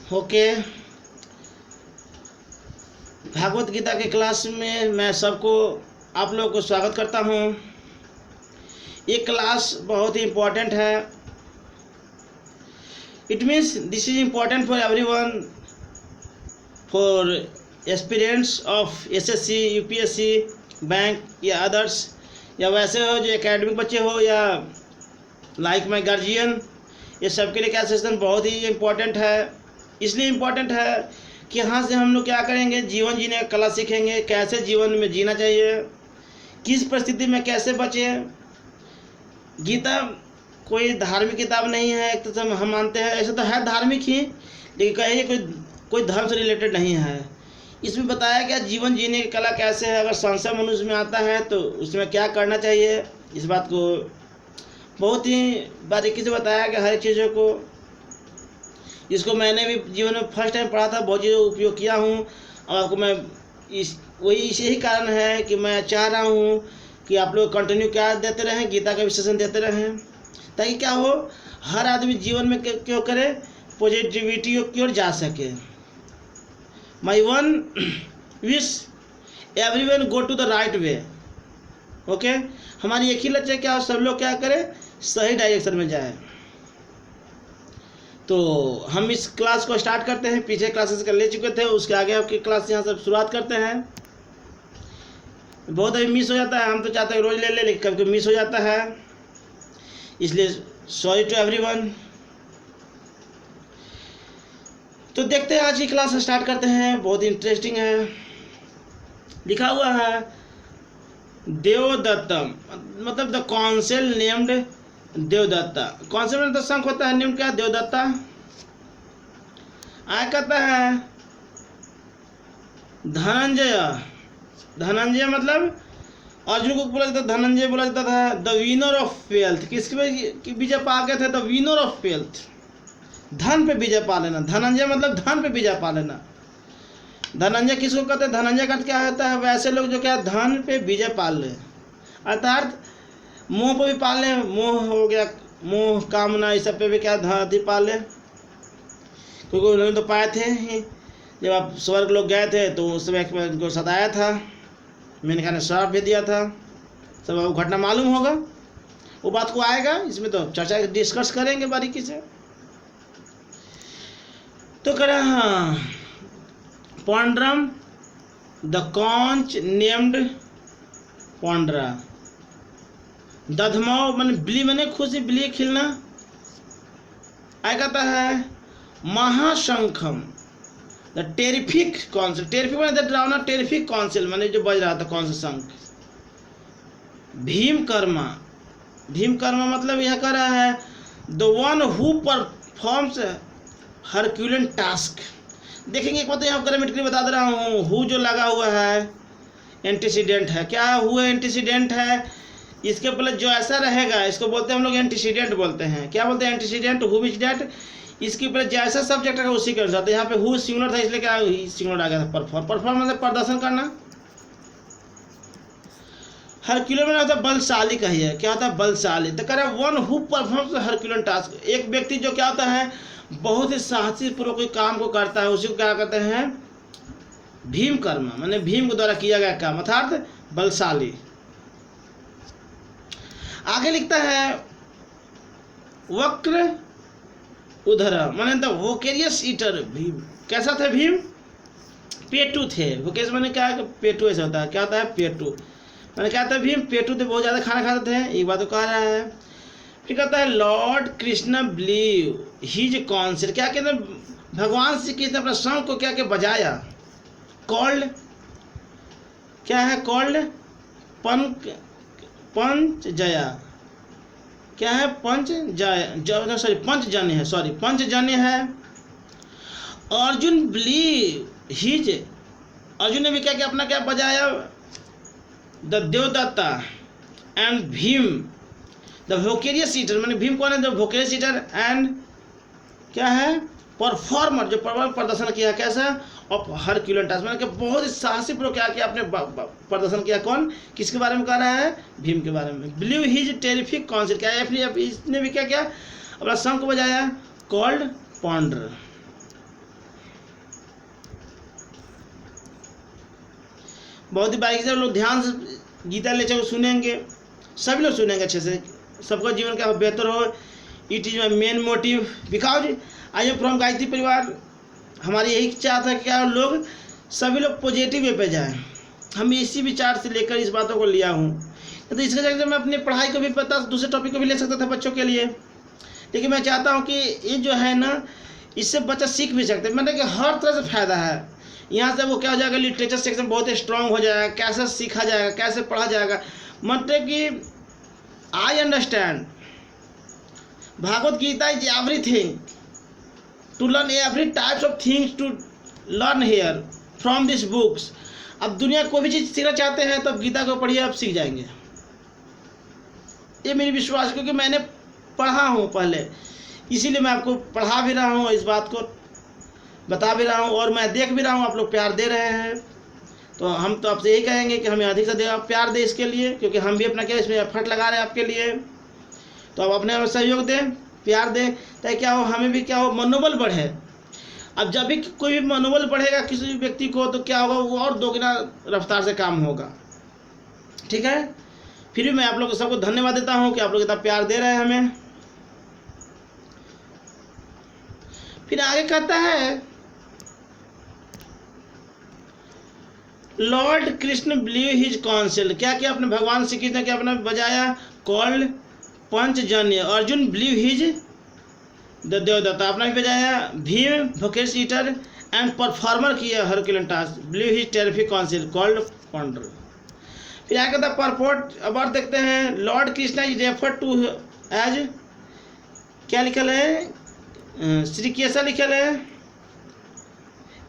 Okay, Bhagavat Gita के class में मैं सबको आप लोगों को स्वागत करता हूँ। ये क्लास बहुत ही इम्पोर्टेंट है। It means this is important for everyone, for aspirants of SSC, UPSC, bank या अदर्स, या वैसे हो जो एकेडमिक बच्चे हो या लाइक माई गार्जियन, ये सब के लिए क्या सेशन बहुत ही इम्पोर्टेंट है। इसलिए इम्पोर्टेंट है कि यहाँ से हम लोग क्या करेंगे, जीवन जीने का कला सीखेंगे, कैसे जीवन में जीना चाहिए, किस परिस्थिति में कैसे बचे। गीता कोई धार्मिक किताब नहीं है, एक तो हम मानते हैं, ऐसे तो है धार्मिक ही, लेकिन कहिए कोई धर्म से रिलेटेड नहीं है। इसमें बताया गया जीवन जीने की कला कैसे है, अगर संशय मनुष्य में आता है तो उसमें क्या करना चाहिए, इस बात को बहुत ही बारीकी से बताया गया हर चीज़ों को। इसको मैंने भी जीवन में फर्स्ट टाइम पढ़ा था, बहुत चीज़ों उपयोग किया हूँ, और आपको मैं यही कारण है कि मैं चाह रहा हूँ कि आप लोग कंटिन्यू क्या देते रहें, गीता का विश्लेषण देते रहें, ताकि क्या हो, हर आदमी जीवन में क्यों करे, पॉजिटिविटी की ओर जा सके। My one wish everyone go to the right way. Okay, हमारी एक ही लक्ष्य क्या हो, सब लोग क्या करें, सही डायरेक्शन में जाए। तो हम इस क्लास को स्टार्ट करते हैं। पीछे क्लासेस कर ले चुके थे, उसके आगे आपकी क्लास यहाँ से शुरुआत करते हैं। बहुत अभी मिस हो जाता है, हम तो चाहते हैं रोज ले ले, लेकिन कभी मिस हो जाता है, इसलिए सॉरी टू एवरीवन। तो देखते हैं, आज की क्लास स्टार्ट करते हैं। बहुत इंटरेस्टिंग है। लिखा हुआ है देवदत्तम, मतलब द कॉन्सेल नेम्ड देवदत्ता। कौन में तो शंख होता है, निम्न क्या, देवदत्ता। आया कहता है धनंजय, धनंजय मतलब अर्जुन को बोला जाता, धनंजय बोला जाता था द विनर ऑफ वेल्थ। किसके विजय पा गए थे, द विनर ऑफ वेल्थ, धन पे विजय पा लेना। धनंजय मतलब धन पे विजय पा लेना। धनंजय किसको कहते हैं, धनंजय का क्या होता है, वैसे लोग जो क्या धन पे विजय पाल ले, अर्थात मोह पे भी पाल ले, मोह हो गया, मोह कामना, इस सब पे भी क्या धरती पाल ले। क्योंकि उन्होंने तो पाए थे ही, जब आप स्वर्ग लोग गए थे तो उस समय उनको सताया था, मेनका ने श्राप भी दिया था। सब आपको घटना मालूम होगा, वो बात को आएगा, इसमें तो चर्चा डिस्कस करेंगे बारीकी से। तो कह रहा हाँ, पौंड्रम द कॉन्च नेम्ड पौंड्रा, दधमाओ मैंने बिली, मैंने खुशी बिली खिलना। आया कहता है महाशंखम द टेरिफिक कॉन्सिल, टेरिफिक मैंने डरावना, टेरिफिक कॉन्सिल मैंने जो बज रहा था, कौन सा शंख। भीम कर्मा, भीम कर्मा मतलब यह कह रहा है the one who performs Herculean task. देखेंगे एक बात यहाँ ग्रामेटिकली बता दे रहा हूँ, हु जो लगा हुआ है एंटीसीडेंट है, क्या हुआ एंटीसीडेंट है, इसके पहले जो ऐसा रहेगा इसको बोलते हैं हम लोग एंटीसीडेंट बोलते हैं। क्या बोलते हैं, एंटीसीडेंट, हु विच डेट, इसके पहले जैसा सब्जेक्ट है उसी के अनुसार। यहाँ पे हु सिंगुलर था, इसलिए क्या सिंगुलर आ गया था परफॉर्म। परफॉर्म मतलब प्रदर्शन करना। हरक्यूलियन में होता है बलशाली, कहिए क्या होता है, बलशाली। तो कह रहे one who performs Herculean task, एक व्यक्ति जो क्या होता है बहुत ही साहसी पूर्वक कोई काम को करता है, उसी को क्या कहते हैं, भीम कर्म, माने भीम के द्वारा किया गया काम, अर्थात बलशाली। आगे लिखता है वक्र उधर, माने द वोकेरियस ईटर भीम। कैसा थे भीम, पेटू थे। वोकेस माने क्या है, पेटू ऐसा होता है, क्या होता है, पेटू माने क्या होता है, भीम पेटू थे, बहुत ज़्यादा खाना खाते थे, एक बात तो कह रहा है। फिर कहता है Lord Krishna believe his council, क्या कहते हैं, भगवान श्री कृष्ण अपने शंख को क्या क्या बजाया, कॉल्ड, क्या है कॉल्ड, पंच जया, क्या है, पंच जय, सॉरी पंचजन्य है, सॉरी पंचजन्य है। अर्जुन बिलीव हिज, अर्जुन ने भी क्या क्या अपना क्या बजाया, the Devadatta and Bhima the voracious eater, मैंने भीम कौन है, द वोकेरियस ईटर एंड क्या है, परफॉर्मर, जो प्रदर्शन किया कैसा, ऑफ हरक्यूलियन टास्क, मैंने बहुत ही साहसी पूर्वक क्या किया, आपने प्रदर्शन किया। कौन, किसके बारे में कह रहा है, भीम के बारे में। बिलीव हिज टेरिफिक कॉन्सेप्ट, क्या है, इसने भी क्या किया, अपना शंख बजाया, कॉल्ड पॉन्डर। बहुत ही बारीकी से लोग ध्यान से गीता लेक्चर सुनेंगे, सभी लोग सुनेंगे अच्छे से, सबका जीवन का बेहतर हो। It is my main motive because I am from Gayatri परिवार। हमारी यही चाहता है कि क्या लोग सभी लोग पॉजिटिव वे पे जाएं। हम इसी विचार से लेकर इस बातों को लिया हूँ। तो इसके जगह मैं अपनी पढ़ाई को भी पता दूसरे टॉपिक को भी ले सकता था बच्चों के लिए, लेकिन मैं चाहता हूँ कि ये जो है ना, इससे बच्चा सीख भी सकते हैं। मतलब कि हर तरह से फ़ायदा है। यहाँ से वो क्या हो जाएगा, लिटरेचर सेक्शन बहुत स्ट्रांग हो जाएगा, कैसे सीखा जाएगा, कैसे पढ़ा जाएगा। मतलब कि I understand Bhagavad Gita is everything to learn, every types of things to learn here from this books. अब दुनिया कोई भी चीज़ सीखना चाहते हैं तो अब गीता को पढ़िए, आप सीख जाएंगे। ये मेरी विश्वास है, क्योंकि मैंने पढ़ा हूँ पहले, इसीलिए मैं आपको पढ़ा भी रहा हूँ, इस बात को बता भी रहा हूँ, और मैं देख भी रहा हूँ आप लोग प्यार दे रहे हैं। तो हम तो आपसे यही कहेंगे कि हमें अधिक से अधिक प्यार दें इसके लिए, क्योंकि हम भी अपना क्या इसमें एफर्ट लगा रहे हैं आपके लिए। तो आप अपने सहयोग दें, प्यार दें, ताकि क्या हो, हमें भी क्या हो, मनोबल बढ़े। अब जब भी कोई भी मनोबल बढ़ेगा किसी भी व्यक्ति को, तो क्या होगा, वो और दोगुना रफ्तार से काम होगा। ठीक है, फिर भी मैं आप लोग को सबको धन्यवाद देता हूँ कि आप लोग इतना प्यार दे रहे हैं हमें। फिर आगे कहता है, Lord Krishna believe his council. क्या किया अपने भगवान श्री कृष्ण ने, क्या अपना बजाया, called Panchajanya. Arjuna blew his the Devadatta, अपना भी बजाया। Bhima voracious eater and performer किया Herculean task, blew his terrific council called Paundra. फिर आगे कहता परपोर्ट, अब और देखते हैं। Lord Krishna is refer to as, क्या लिखल है, श्री केशव लिखल है,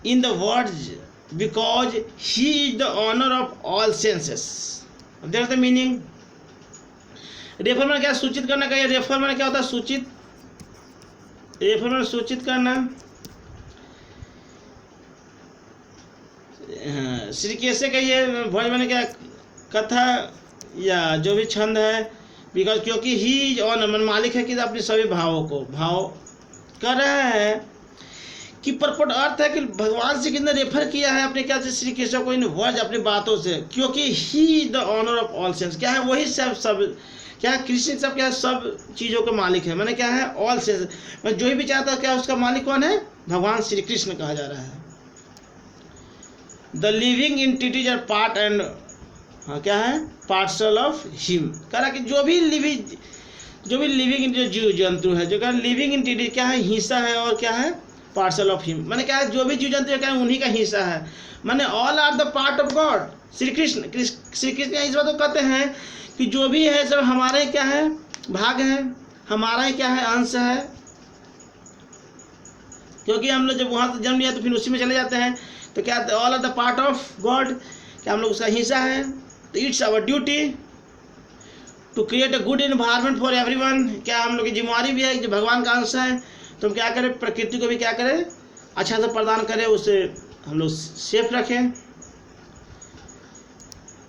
in the words because he is the owner of all senses. There the meaning. Refer मैंने क्या, सूचित करना का। रेफर मैंने क्या होता है, सूचित। रेफर मैंने सूचित करना। श्री केशव का ये भोज मैंने क्या, कथा या जो भी छंद है, बिकॉज क्योंकि ही इज ऑनर, मन मालिक है कि अपने सभी भावों को भाव कर रहा है। कि परपोर्ट अर्थ है कि भगवान श्री कृष्ण ने रेफर किया है अपने क्या से श्री कृष्ण को इन वर्ड अपनी बातों से, क्योंकि he is the owner of all sense. क्या है, वही सब क्या है, कृष्ण सब क्या है, सब चीज़ों के मालिक है। मैंने क्या है, ऑल सेंस, मैं जो भी चाहता हूँ क्या उसका मालिक कौन है, भगवान श्री कृष्ण कहा जा रहा है। The living entities are part and, हाँ क्या है, पार्सल ऑफ हिम। कह रहा कि जो भी लिविंग जो जीव जंतु है, जो क्या लिविंग एंटिटी क्या है, हिस्सा है, और क्या है, पार्सल ऑफ हिम। मैंने क्या है, जो भी जीव जंतु है क्या है, उन्हीं का हिस्सा है। मैंने all are the part of God. Shri Krishna इस बात को कहते हैं कि जो भी है सब हमारे क्या है, भाग है, हमारा ही क्या है, अंश है। क्योंकि हम लोग जब वहाँ से जन्म लिया तो फिर उसी में चले जाते हैं। तो क्या all are the part of God, क्या हम लोग उसका हिस्सा है। तो it's our duty to create a good environment for everyone. क्या हम लोग की जिम्मेवारी भी है, जो भगवान का अंश है, तो हम क्या करें, प्रकृति को भी क्या करें, अच्छा से प्रदान करें, उसे हम लोग सेफ रखें।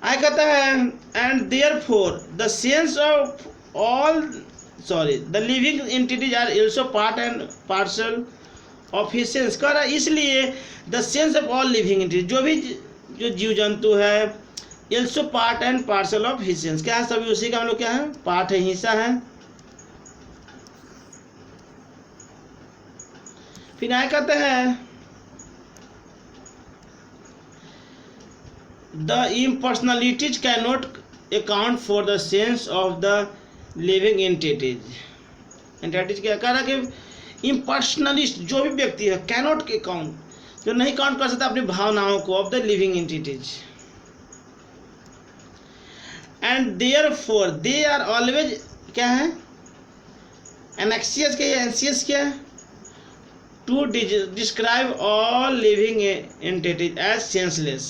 आई कहता है, and therefore the sense of all the living entities are also part and parcel of his sense. कह रहा है इसलिए the sense of all living entities, जो जीव जंतु है, also part and parcel of his sense. क्या है, सभी उसी का हम लोग क्या है, पार्ट है, हिस्सा है। फिर आगे कहते हैं, the impersonalities can not account for the sense of the living entities. क्या कह रहा है कि इम्पर्सनलिस्ट जो भी व्यक्ति है, कैनॉट अकाउंट, जो नहीं काउंट कर सकता अपनी भावनाओं को, of the living entities. And therefore they are always क्या है, एनेक्सियस, क्या है, एंसियस क्या है, to describe all living entities as senseless.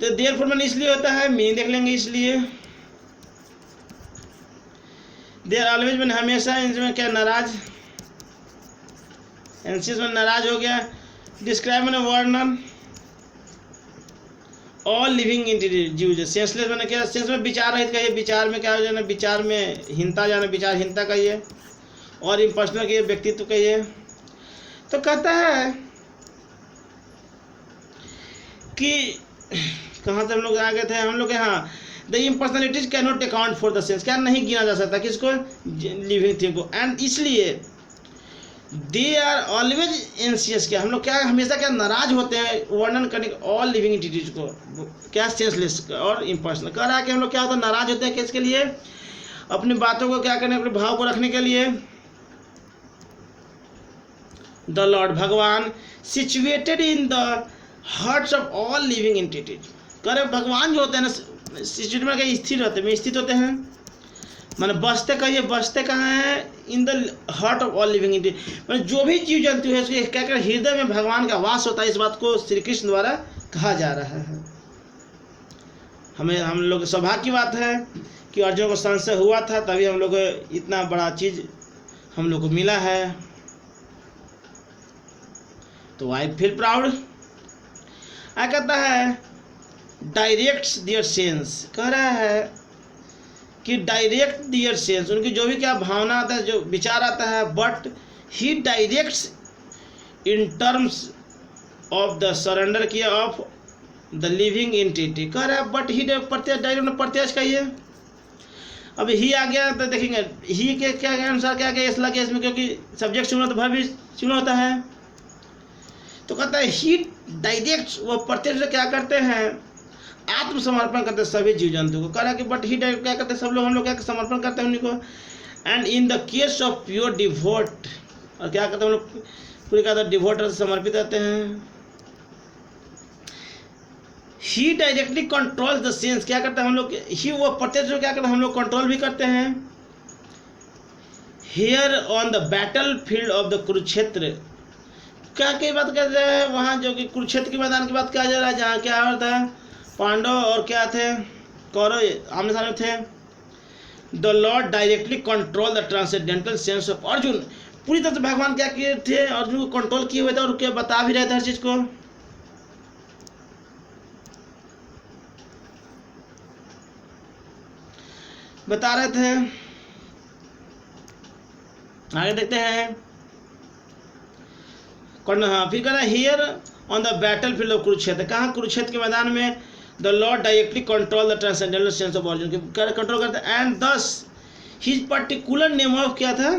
तो देयरफॉर मैंने इसलिए होता है, मीनिंग देख लेंगे, इसलिए दे आर ऑलवेज मैंने हमेशा, इनमें क्या, नाराज, एंसियस में नाराज हो गया, डिस्क्राइब मैंने वर्णन, ऑल लिविंग एंटिटीज जीव, सेंसलेस मैंने क्या, सेंस में विचार रहित कहिए, विचार में क्या हो जाना, विचार में हीनता जाना, विचारहीनता कहिए, और इम्पर्सनल कहिए, व्यक्तित्व कहिए। तो कहता है कि कहाँ से हम लोग आ गए थे, हम लोग यहाँ the impersonalities can not account for the sense, क्या नहीं गिना जा सकता किसको, लिविंग थिंग को, एंड इसलिए दे आर ऑलवेज एंशियस, क्या हम लोग क्या हमेशा क्या नाराज होते हैं वर्णन करने ऑल लिविंग एंटिटीज को, क्या सेंसलेस और इम्पर्सनल, कह रहा है कि हम लोग क्या होता है नाराज होते हैं किसके लिए, अपनी बातों को क्या करने, अपने भाव को रखने के लिए। द लॉर्ड भगवान situated in the hearts of all living entities, कह रहे भगवान जो होते हैं ना सिचुएट में क्या स्थिर रहते हैं, स्थित होते हैं, माने बसते कहिए, बसते कहाँ हैं, in the heart of all living entity, मैंने जो भी जीव जंतु है उसके क्या कर हृदय में भगवान का वास होता है, इस बात को श्री कृष्ण द्वारा कहा जा रहा है। हमें हम लोग सौभाग्य की बात है कि अर्जुन को संशय हुआ था, तभी हम लोग को इतना बड़ा चीज हम लोग को मिला है, तो आई फील प्राउड। कहता है डायरेक्ट्स दियर सेंस, कह रहा है कि डायरेक्ट दियर सेंस, उनकी जो भी क्या भावना आता है, जो विचार आता है, but he directs in terms of the surrender किया ऑफ द लिविंग एंटिटी, कह रहा है बट ही प्रत्यय डायरेक्ट प्रत्यय कहिए, अब ही आ गया तो देखेंगे ही के क्या अनुसार क्या क्या इस लगे इसमें, क्योंकि सब्जेक्ट चुना तो भाव भी चुना होता है, तो कहता है ही डायरेक्ट, वो प्रत्यक्ष क्या करते हैं, आत्मसमर्पण करते हैं सभी जीव जंतु को, कह रहा है कि बट ही डायरेक्ट क्या करते हैं, सब लोग हम लोग क्या समर्पण करते हैं उन्हीं को, and in the case of pure devote, और क्या करते हैं हम लोग पूरे क्या डिवोट से समर्पित रहते हैं। ही डायरेक्टली कंट्रोल द सेंस, क्या करते हैं हम लोग, ही वो प्रत्यक्ष क्या करते हैं हम लोग कंट्रोल भी करते हैं। Here on the battlefield of the Kurukshetra, क्या की बात कर रहे हैं, वहाँ जो कि कुरुक्षेत्र के मैदान की बात किया जा रहा है, जहाँ क्या होता है पांडव और क्या थे कौरव आमने सामने थे। The Lord directly control the transcendental sense of Arjun, पूरी तरह से भगवान क्या किए थे, अर्जुन को कंट्रोल किए हुए थे और क्या बता भी रहे थे हर चीज को। बता रहे थे, आगे देखते हैं हाँ फिर कहना here on the battlefield of Kurukshetra, कहाँ कुरुक्षेत्र के मैदान में the Lord directly control the transcendental sense of Arjun, control करते हैं, एंड दस हिज पर्टिकुलर नेम ऑफ क्या था,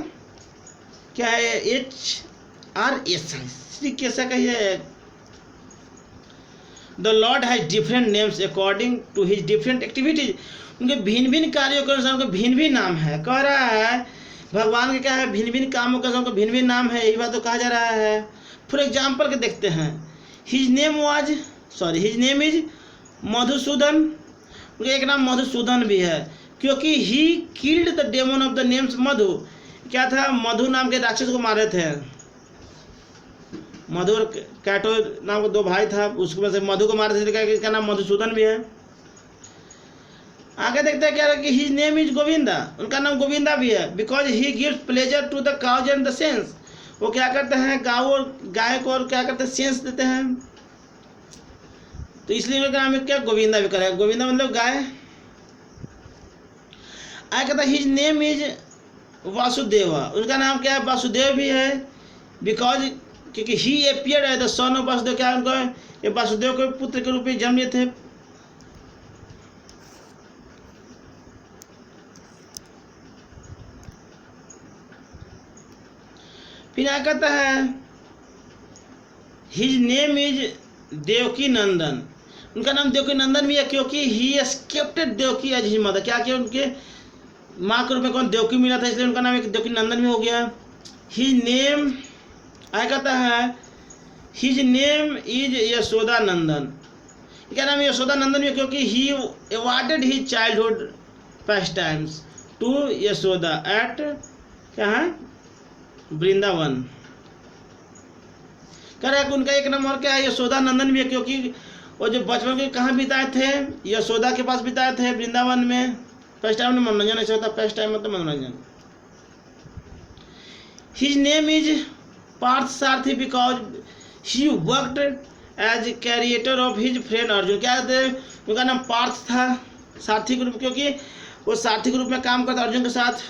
क्या है HRS, श्री कैसा कहिए, the Lord has different names according to his different activities, उनके भिन्न भिन्न कार्यों के अनुसार उनके भिन्न भिन्न नाम है, कह रहा है भगवान के क्या है भिन्न भिन्न कामों के अनुसार भिन्न भिन्न नाम है, यही बात तो कहा जा रहा है। फॉर एग्जाम्पल के देखते हैं, हिज नेम इज मधुसूदन, उनका एक नाम मधुसूदन भी है, क्योंकि he killed the demon of the names Madhu, क्या था मधु नाम के राक्षस को मारे थे, मधु और कैटो नाम के दो भाई था, उसमें से मधु को मारे थे, क्या नाम मधुसूदन भी है। आगे देखते हैं क्या कि हिज नेम इज गोविंदा, उनका नाम गोविंदा भी है, because he gives pleasure to the cows and the sense, वो क्या करते हैं गाँव और गाय को और क्या करते हैं सेंस देते हैं, तो इसलिए उनका नाम क्या गोविंदा भी करेगा, गोविंदा मतलब गाय। आगे कहता है हिज नेम इज वासुदेवा, उनका नाम क्या है वासुदेव भी है, बिकॉज क्योंकि ही अपीयर्ड है द सन ऑफ वासुदेव, क्या उनको ये वासुदेव के पुत्र के रूप में जन्म लिए थे। फिर क्या कहता है हिज नेम इज देवकी नंदन, उनका नाम देवकी नंदन भी है, क्योंकि ही एस्केप्टेड देवकी एज हिज मदर, क्या किया उनके माँ के रूप में कौन देवकी मिला था, इसलिए उनका नाम एक देवकी नंदन भी हो गया। हिज नेम आया कहता है his name is Yashoda Nandan, क्या नाम है यशोदा नंदन भी, क्योंकि he awarded his childhood pastimes to Yashoda at क्या है वृंदावन, कह रहा है कि उनका एक नाम और क्या है यशोदा नंदन भी है, क्योंकि वो जो बचपन के कहाँ बिताए थे यशोदा के पास बिताए थे वृंदावन में, फर्स्ट टाइम में मनोरंजन ऐसा होता, फर्स्ट टाइम मतलब मनोरंजन। His name is Partha Sarathi because he worked as charioteer of his friend Arjuna, क्या कहते हैं उनका नाम पार्थ था सारथी के रूप, क्योंकि वो सारथी के रूप में काम करता अर्जुन के साथ।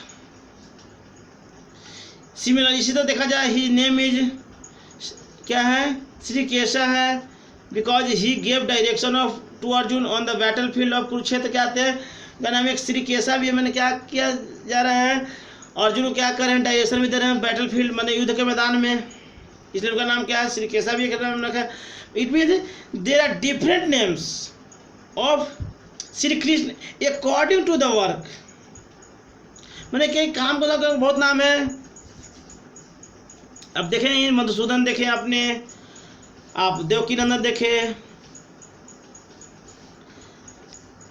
सिमिलर इसी तरह देखा जाए हिज नेम इज क्या है श्री केशा है because he gave direction of to Arjun on the battlefield of Kurukshetra. क्या आते हैं क्या नाम है, एक श्री केसा भी मैंने क्या किया जा रहा है, अर्जुन को क्या कर रहे हैं, डायरेक्शन भी दे रहे हैं बैटल फील्ड मैंने युद्ध के मैदान में, इसलिए उनका नाम क्या है, श्री केसा भी का नाम रखा है। It mean there are different names of Shri Krishna according to the work. मैंने कई काम को बहुत नाम है। अब देखें मधुसूदन देखें आपने, आप देवकी नंदन देखे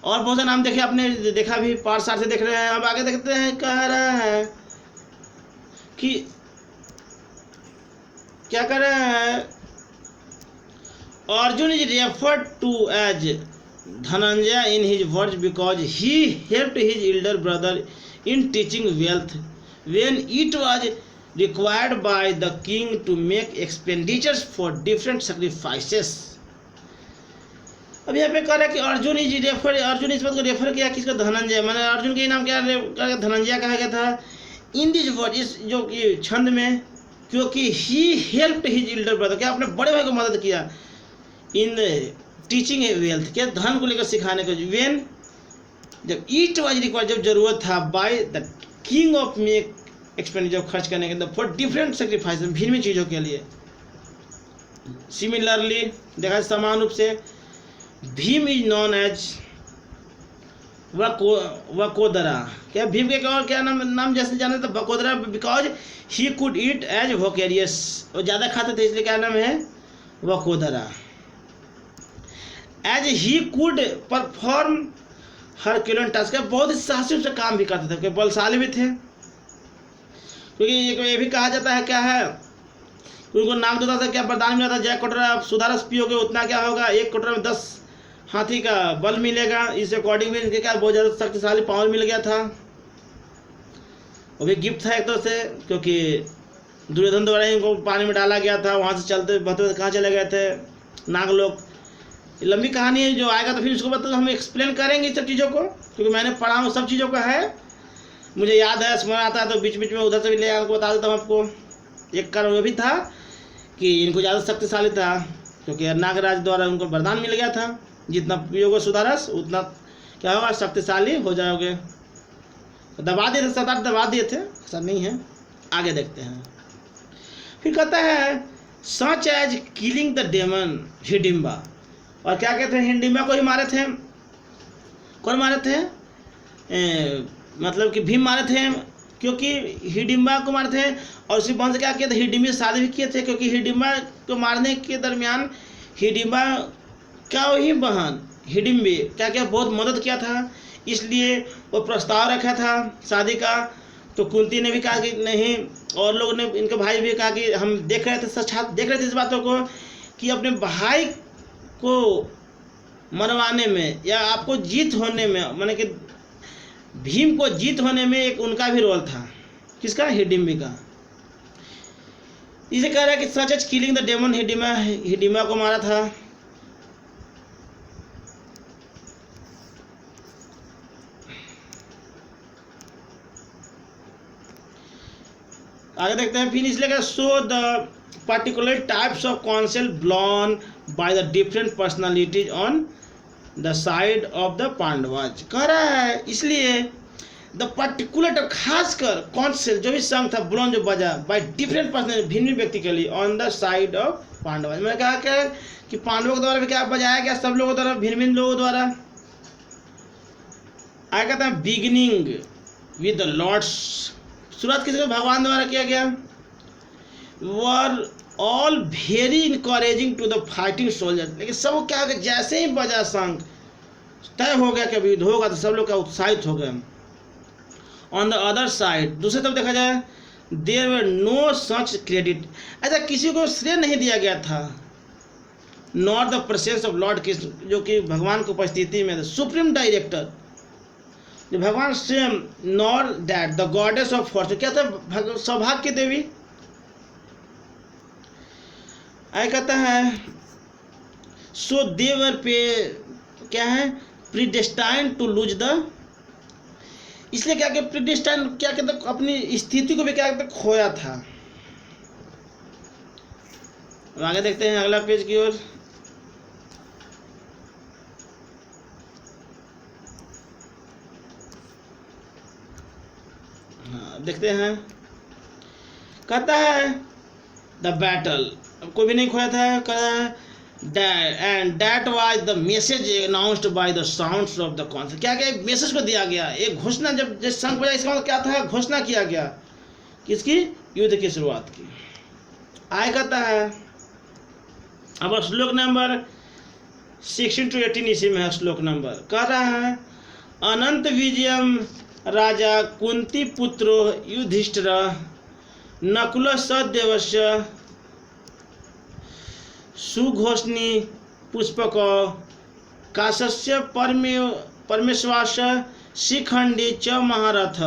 और बहुत से नाम देखे आपने देखा भी, पार्थ से देख रहे हैं। अब आगे देखते हैं, कह रहा है कि क्या कर रहे हैं, Arjun is referred to as Dhananjay in his words because he helped his elder brother in teaching wealth when it was required by the king to make expenditures for different sacrifices. अब यहाँ पे कह रहा है कि अर्जुन इज रेफर, अर्जुन इस बात को रेफर किया किसका, धनंजय, मैंने अर्जुन के नाम क्या धनंजय कहा गया था इन दिस वर्ड, इस जो कि छंद में, क्योंकि ही हेल्प्ड हिज एल्डर ब्रदर, क्या अपने बड़े भाई को मदद किया इन टीचिंग ए वेल्थ, क्या धन को लेकर सिखाने को, वेन जब इट वाज रिक्वायर्ड, जब जरूरत था, bye the king of make expenditure, खर्च करने के अंदर फॉर डिफरेंट सेक्रीफाइस, भिन्न भिन्न चीज़ों के लिए। सिमिलरली देखा समान रूप से Bhima is known as Vakodara, क्या भीम के और क्या नाम जैसे जाना था Vakodara, because he could eat as voracious, वो ज़्यादा खाते थे इसलिए क्या नाम है Vakodara. As he could perform Herculean task, बहुत ही साहसी से काम भी करते थे, बलशाली भी थे, क्योंकि ये भी कहा जाता है क्या है, उनको नाग देवता से क्या वरदान मिला था, जय कटोरा आप सुधारस पियोगे उतना क्या होगा, एक कटोरा में 10 हाथी का बल मिलेगा, इस अकॉर्डिंग भी इनके क्या बहुत ज़्यादा शक्तिशाली पावर मिल गया था। वो भी गिफ्ट था एक तरह से, क्योंकि दुर्योधन द्वारा इनको पानी में डाला गया था, वहाँ से चलते बहते कहाँ चले गए थे नाग लोग। लंबी कहानी है, जो आएगा तो फिर उसको बता हम एक्सप्लेन करेंगे सब चीज़ों को, क्योंकि मैंने पढ़ा हूँ सब चीज़ों का है, मुझे याद है, स्मरण आता है तो बीच बीच में उधर से भी ले आकर बता देता हूँ आपको। एक कारण वो भी था कि इनको ज़्यादा शक्तिशाली था, क्योंकि नागराज द्वारा उनको वरदान मिल गया था, जितना पियोगे सुधारस उतना क्या होगा, शक्तिशाली हो जाओगे। तो दबा दिए थे, 7-8 दबा दिए थे, ऐसा नहीं है। आगे देखते हैं, फिर कहता है such as killing the demon Hidimba, और क्या कहते हैं हिडिम्बा को ही मारे थे, कौन मारे थे, मतलब कि भीम मारे थे, क्योंकि हिडिम्बा को मारे थे, और उसी वंश क्या किया था, हिडिम्बी से शादी भी किए थे, क्योंकि हिडिम्बा को मारने के दरमियान हिडिम्बा का वही बहन हिडिम्बी क्या क्या बहुत मदद किया था, इसलिए वो प्रस्ताव रखा था शादी का। तो कुंती ने भी कहा कि नहीं, और लोगों ने, इनके भाई भी कहा कि हम देख रहे थे, साक्षात देख रहे थे इस बातों को, कि अपने भाई को मरवाने में या आपको जीत होने में, माने कि भीम को जीत होने में एक उनका भी रोल था, किसका, हिडिम्बी का। इसे कह रहा है कि such as killing the demon Hidimba, Hidimba को मारा था। आगे देखते हैं, फिर इसलिए क्या, so the particular types of council blown by the different personalities on the side of the Pandavas, कह रहा है इसलिए द पर्टिकुलर, खासकर काउंसिल जो भी संघ था, ब्लॉन जो बजा बाय डिफरेंट पर्सनल, भिन्न व्यक्ति के लिए, on the side of Pandavas, मैंने कहा क्या कि पांडवों के द्वारा भी क्या बजाया गया, सब लोगों द्वारा, भिन्न भिन्न लोगों द्वारा। आगे कहता है बिगिनिंग विद द लॉर्ड्स, शुरुआत किसी को भगवान द्वारा किया गया, were all very encouraging to the fighting soldier, लेकिन सब क्या हो गया, जैसे ही बजा शंख तय हो गया कि अभी युद्ध होगा, तो सब लोग क्या उत्साहित हो गए। ऑन द अदर साइड, दूसरी तरफ देखा जाए, there were no such credit, ऐसा किसी को श्रेय नहीं दिया गया था, not the presence of Lord Krishna, जो कि भगवान की उपस्थिति में सुप्रीम डायरेक्टर जो भगवान स्वयं, nor that the goddess of Fortune, क्या था सौभाग्य की देवी। आगे कहता है सो देवर पे क्या है, प्रीडेस्टाइन्ड टू लूज द, इसलिए क्या कि प्रीडेस्टाइन्ड क्या कहते, अपनी स्थिति को भी क्या कहते खोया था। आगे देखते हैं अगला पेज की ओर, देखते हैं। कहता है द बैटल, कोई भी नहीं खोया था, कहता है and that was the message announced by the sounds of the concert. क्या क्या मैसेज को दिया गया, एक घोषणा, जब जिस शंख बजा इसका मतलब क्या था, घोषणा किया गया किसकी, युद्ध की शुरुआत की। आय कहता है अब श्लोक नंबर 16 to 18 इसी में है। श्लोक नंबर कह रहा है अनंत विजयम राजा कुंती पुत्रो युधिष्ठिर नकुल सदेवस्य सुघोषणी पुष्पक काशस्य परमेश्वास शिखंडी च महारथ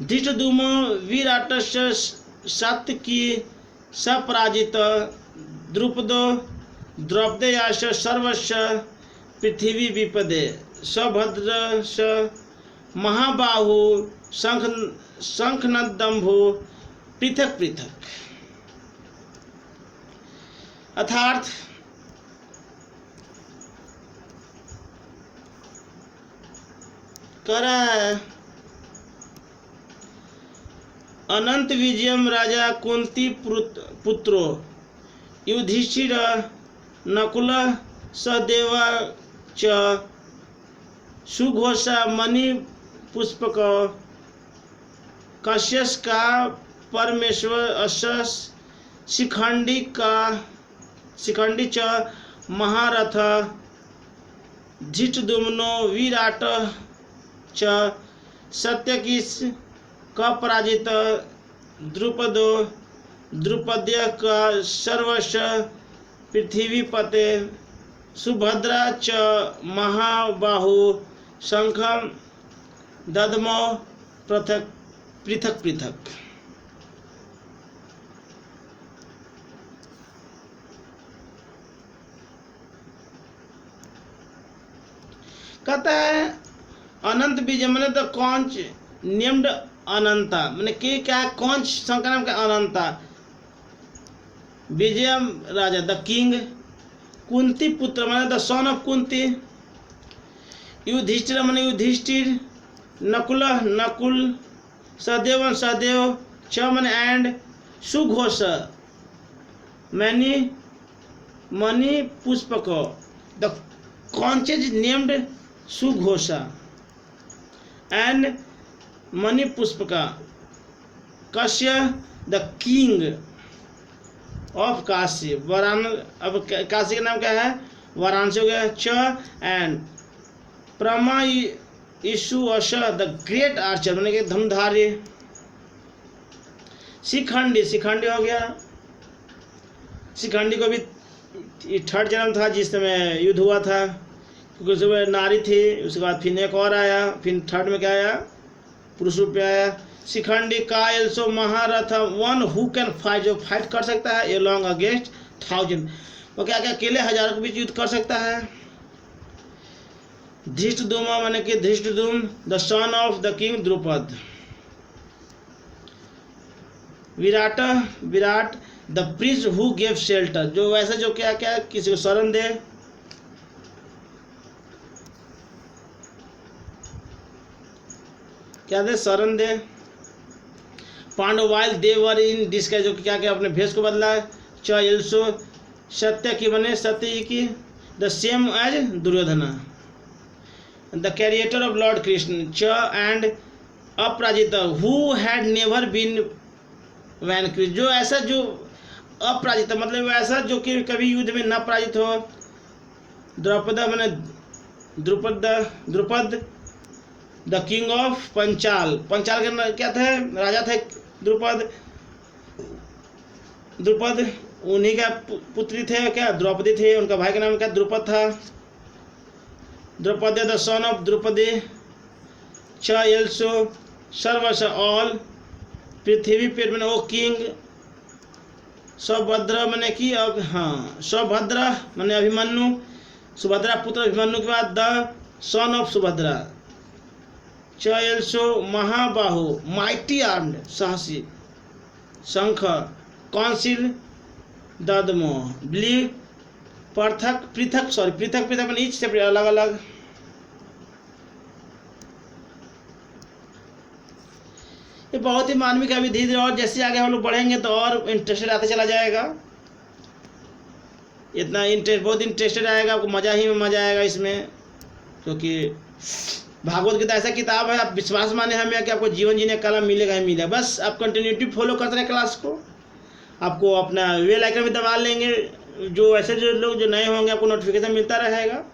धृष्टद्युम्न विराटस्य सात्यकी सपराजित द्रुपदो द्रौपदेयाश सर्वस्य पृथ्वी विपदे सभद्रश महाबाहु शंखनदम्भु पृथक पृथक। अर्थात कह रहा है अनंत विजयम राजा कुंती पुत्रो युधिष्ठिर नकुल सदेव च सुघोषा मणि पुष्पक कश्यप का परमेश्वर अशस शिखंडी च महारथ धृष्टद्युम्नो विराट च सत्यकीस का पराजित द्रुपदो द्रुपद्य का सर्वस्व पृथ्वीपते सुभद्रा च महाबाहु शंखम दद्मो पृथक पृथक पृथक। कहता है अनंत बीज मैंने तो कौन नेम्ड अनंता, मैंने कि क्या कौन शंकर नाम का Anantavijaya raja the king, Kunti पुत्र मैंने the son of Kunti, Yudhishthira मैंने युधिष्ठिर, नकुल नकुल, सदेव सदेव, च मैंने एंड, सुघोष मैनी Manipushpaka the conches named सुघोषा and Manipushpaka Kashya the king of Kashi अब काशी का नाम क्या है, वाराणसी हो गया। च एंड प्रमा ईशु अश द ग्रेट आर्चर मैंने कि धनुधारी। शिखंडी शिखंडी हो गया, शिखंडी को भी थर्ड जन्म था जिस समय युद्ध हुआ था, क्योंकि उस समय नारी थी, उसके बाद फिर एक और आया, फिर थर्ड में क्या आया, पुरुष रूप में आया। शिखंडी का also maharatha one who can fight, जो फाइट कर सकता है ए लॉन्ग अगेंस्ट 1000, वो क्या क्या अकेले 1000 के बीच युद्ध कर सकता है। धृष्टद्युम्न माने कि Dhrishtadyumna the son of the king Drupad. Virat Virat the prince who gave shelter, जो वैसे जो क्या क्या किसी को शरण दे। क्या दे, शरण दे। Pandava while they were in disguise, जो क्या क्या अपने भेष को बदला। च एल्सो सत्य की बने Satyaki the same as Duryodhana the charioteer of Lord Krishna. च and Aparajita who had never been vanquished, जो ऐसा जो अपराजित मतलब ऐसा जो कि कभी युद्ध में न पराजित हो। द्रौपद मैंने Drupad the king of Panchal, Panchal के क्या थे, राजा थे द्रुपद। द्रुपद उन्हीं का पुत्री थे क्या, द्रौपदी थे, उनका भाई का नाम क्या द्रुपद था। Draupadi the son of Drupadi. च एल्सो सर्वस ऑल पृथ्वी पेट मैंने ओ किंग। सभद्र मैंने कि अब हाँ सभद्र मैंने अभिमन्यु, सुभद्रा पुत्र अभिमन्यु के बाद द सन ऑफ सुभद्रा। च एल्सो महाबाहु माइटी आर्म्ड साहसी शंख कौंसिल ददमो बिलीव पृथक पृथक मैंने ईच से अलग अलग। ये बहुत ही मानविक है। अभी धीरे धीरे और जैसे आगे हम लोग बढ़ेंगे तो और इंटरेस्टेड आते चला जाएगा। इतना इंटरेस्ट, बहुत इंटरेस्टेड आएगा, आपको मज़ा ही में मज़ा आएगा इसमें, क्योंकि भागवत गीता ऐसा किताब है, आप विश्वास माने हमें कि आपको जीवन जीने का कला मिलेगा ही मिलेगा। बस आप कंटिन्यूटी फॉलो करते रहे क्लास को। आपको अपना बेल आइकन भी दबा लेंगे, जो ऐसे जो लोग जो नए होंगे आपको नोटिफिकेशन मिलता रहेगा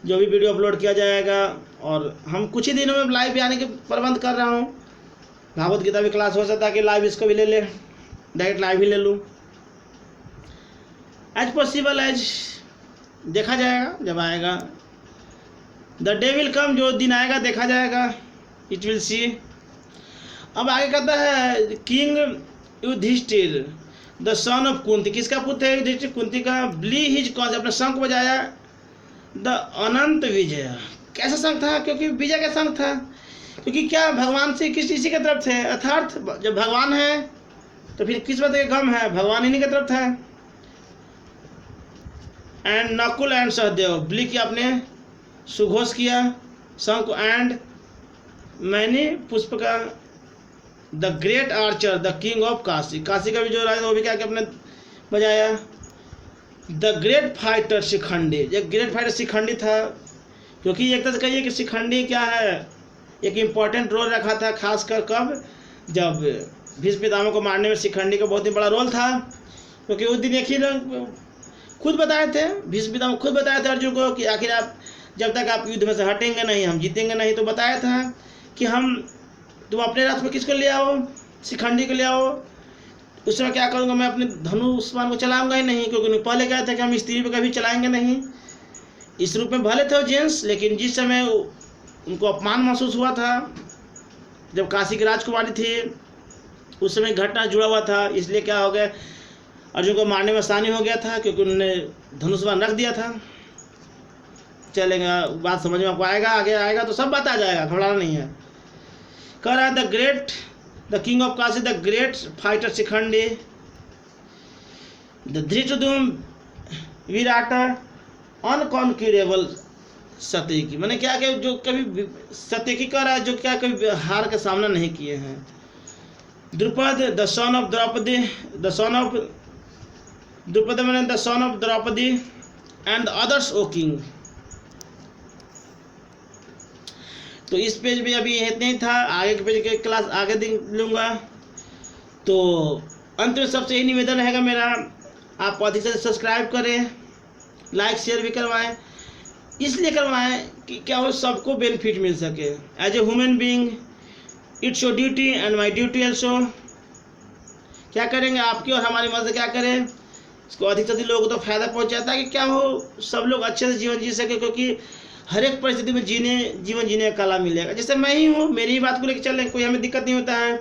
जो भी वीडियो अपलोड किया जाएगा। और हम कुछ ही दिनों में लाइव भी आने के प्रबंध कर रहा हूँ। भागवत गीता भी क्लास हो सकता है कि लाइव इसको भी ले ले, डायरेक्ट लाइव ही ले लूँ, एज पॉसिबल एज देखा जाएगा जब आएगा। द डे विल कम, जो दिन आएगा देखा जाएगा, इट विल सी। अब आगे कहता है king Yudhishthir the son of Kunti, किसका पुत्र है युधिष्ठिर? कुंती का। ब्ली हिज कौन से, अपने शंख बजाया द अनंत विजय, कैसा शंख था? क्योंकि विजय का शंख था, क्योंकि क्या भगवान से किस इसी की तरफ थे, अर्थात जब भगवान है तो फिर किस बात का गम है, भगवान इन्हीं की तरफ था। एंड नकुल एंड सहदेव, ब्ली की आपने सुघोष किया शंख, एंड मैंने पुष्प का the great Archer the king of Kashi, Kashi का भी जो राजा वो भी क्या कि अपने बजाया। द ग्रेट फाइटर शिखंडी, एक ग्रेट फाइटर शिखंडी था, क्योंकि एक तरह से कहिए कि शिखंडी क्या है, एक इम्पॉर्टेंट रोल रखा था, खासकर कब, जब भीष्म पितामह को मारने में शिखंडी का बहुत ही बड़ा रोल था। क्योंकि उस दिन एक ही खुद बताए थे, भीष्म पितामह खुद बताए थे अर्जुन को कि आखिर आप जब तक आप युद्ध में से हटेंगे नहीं हम जीतेंगे नहीं। तो बताया था कि तुम अपने रथ में किसको ले आओ, शिखंडी को ले आओ। उस समय क्या करूँगा, मैं अपने धनुष्मान को चलाऊंगा ही नहीं, क्योंकि उन्होंने पहले कहा था कि हम स्त्री पे कभी चलाएंगे नहीं। इस रूप में भले थे वो जेंट्स, लेकिन जिस समय उनको अपमान महसूस हुआ था जब काशी की राजकुमारी थी, उस समय घटना जुड़ा हुआ था, इसलिए क्या हो गया, अर्जुन को मारने में आसानी हो गया था, क्योंकि उन्होंने धनुष्मान रख दिया था। चलेगा, बात समझ में आपको आएगा, आगे आएगा तो सब बात आ जाएगा, घबराना नहीं है। कह रहा है the great the king of Kashi the great fighter Shikhandi the Dhrishtadyumna Virata unconquerable Satyaki, मैंने क्या कि जो कभी सत्यकी कह रहा है, जो क्या कभी हार का सामना नहीं किए हैं। Drupada the son of Draupadi the son of Drupada मैंने the son of Draupadi and the others O king. तो इस पेज में अभी इतना ही था, आगे के पेज के क्लास आगे लूँगा। तो अंत में सबसे यही निवेदन रहेगा मेरा, आप अधिक से सब्सक्राइब करें, लाइक शेयर भी करवाएं, इसलिए करवाएं कि क्या हो सबको बेनिफिट मिल सके। As a human being it's your duty and my duty also. क्या करेंगे, आपकी और हमारी मदद क्या करें, इसको अधिक से अधिक लोगों को तो फायदा पहुंचाता है कि क्या हो सब लोग अच्छे से जीवन जी सके, क्योंकि हर एक परिस्थिति में जीवन जीने का कला मिलेगा। जैसे मैं ही हूँ, मेरी ही बात को लेकर चल रहे, कोई हमें दिक्कत नहीं होता है।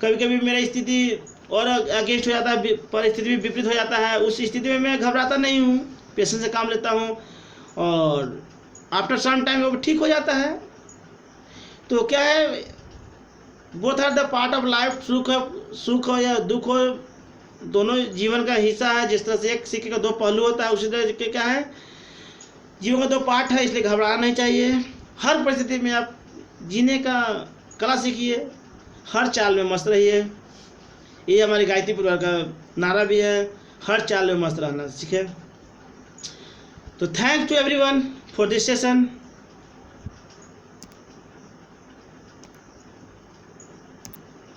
कभी कभी मेरा स्थिति और अगेंस्ट हो जाता है, परिस्थिति भी विपरीत हो जाता है, उस स्थिति में मैं घबराता नहीं हूँ, पेशेंस से काम लेता हूँ, और आफ्टर सम टाइम वो ठीक हो जाता है। तो क्या है, both are the part of life, सुख हो या दुख हो, दोनों जीवन का हिस्सा है। जिस तरह से एक सिक्के का दो पहलू होता है, उसी तरह के क्या है, जीवन का दो पार्ट है, इसलिए घबराना नहीं चाहिए। हर परिस्थिति में आप जीने का कला सीखिए, हर चाल में मस्त रहिए। ये हमारी गायत्री परिवार का नारा भी है, हर चाल में मस्त रहना सीखे। तो thank to everyone for this session.